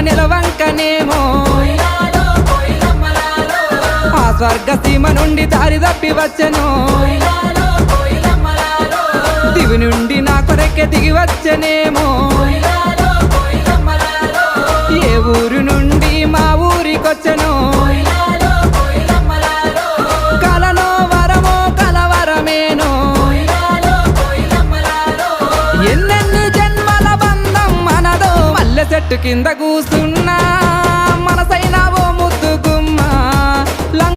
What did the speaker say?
నిలవంకనేమో ఆ స్వర్గ సీమ నుండి దారి తప్పి వచ్చెను దివి నుండి నా కొరకే దిగి వచ్చెనేమో ఏ ఊరు నుండి మా ఊరికొచ్చెను కలలో వరమో కలవరమేనో ఎన్నెన్ని జన్మల బంధం మనదో మల్లె చెట్టు కింద కూసున్న